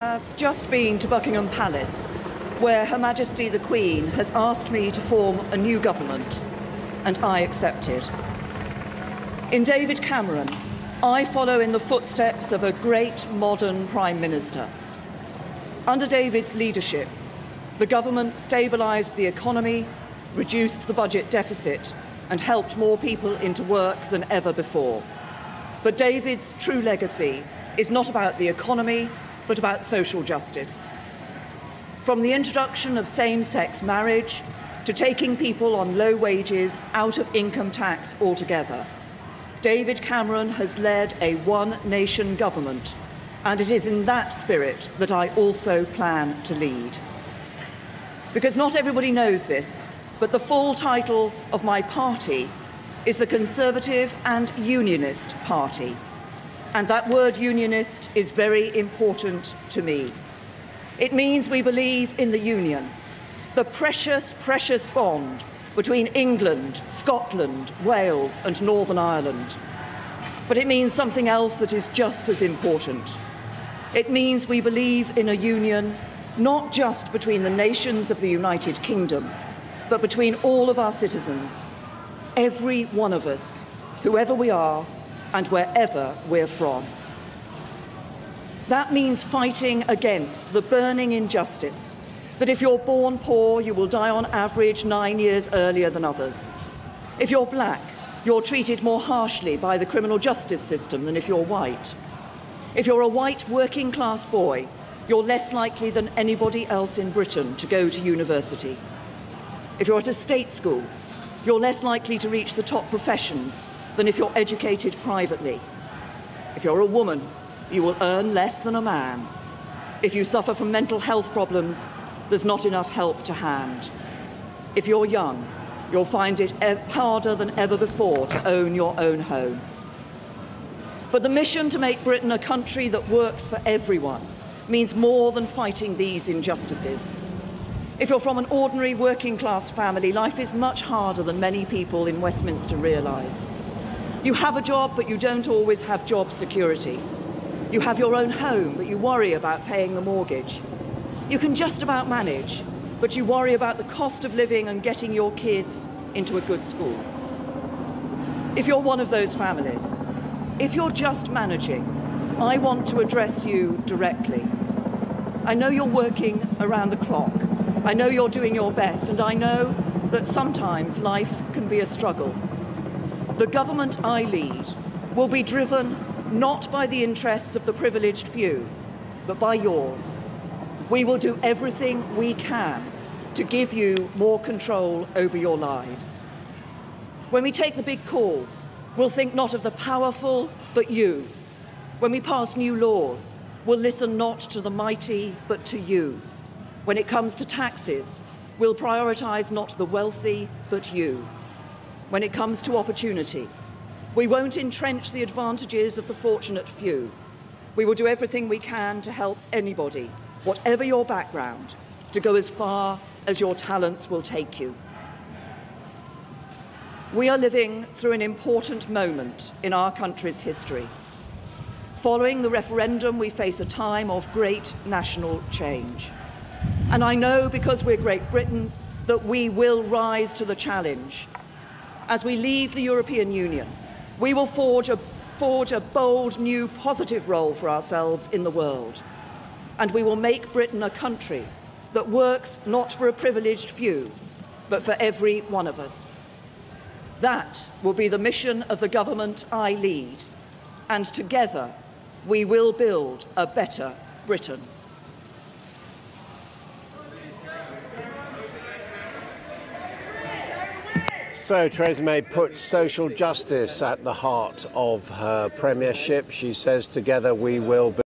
I've just been to Buckingham Palace, where Her Majesty the Queen has asked me to form a new government, and I accepted. In David Cameron, I follow in the footsteps of a great modern Prime Minister. Under David's leadership, the government stabilised the economy, reduced the budget deficit, and helped more people into work than ever before. But David's true legacy is not about the economy, but about social justice. From the introduction of same-sex marriage to taking people on low wages out of income tax altogether, David Cameron has led a one-nation government, and it is in that spirit that I also plan to lead. Because not everybody knows this, but the full title of my party is the Conservative and Unionist Party. And that word unionist is very important to me. It means we believe in the union, the precious, precious bond between England, Scotland, Wales and Northern Ireland. But it means something else that is just as important. It means we believe in a union not just between the nations of the United Kingdom, but between all of our citizens, every one of us, whoever we are, and wherever we're from. That means fighting against the burning injustice that if you're born poor, you will die on average 9 years earlier than others. If you're black, you're treated more harshly by the criminal justice system than if you're white. If you're a white working class boy, you're less likely than anybody else in Britain to go to university. If you're at a state school, you're less likely to reach the top professions than if you're educated privately. If you're a woman, you will earn less than a man. If you suffer from mental health problems, there's not enough help to hand. If you're young, you'll find it harder than ever before to own your own home. But the mission to make Britain a country that works for everyone means more than fighting these injustices. If you're from an ordinary working class family, life is much harder than many people in Westminster realise. You have a job, but you don't always have job security. You have your own home, but you worry about paying the mortgage. You can just about manage, but you worry about the cost of living and getting your kids into a good school. If you're one of those families, if you're just managing, I want to address you directly. I know you're working around the clock. I know you're doing your best, and I know that sometimes life can be a struggle. The government I lead will be driven not by the interests of the privileged few, but by yours. We will do everything we can to give you more control over your lives. When we take the big calls, we'll think not of the powerful, but you. When we pass new laws, we'll listen not to the mighty, but to you. When it comes to taxes, we'll prioritise not the wealthy, but you. When it comes to opportunity, we won't entrench the advantages of the fortunate few. We will do everything we can to help anybody, whatever your background, to go as far as your talents will take you. We are living through an important moment in our country's history. Following the referendum, we face a time of great national change. And I know, because we're Great Britain, that we will rise to the challenge. As we leave the European Union, we will forge a bold, new, positive role for ourselves in the world. And we will make Britain a country that works not for a privileged few, but for every one of us. That will be the mission of the government I lead. And together, we will build a better Britain. So Theresa May puts social justice at the heart of her premiership. She says, together we will build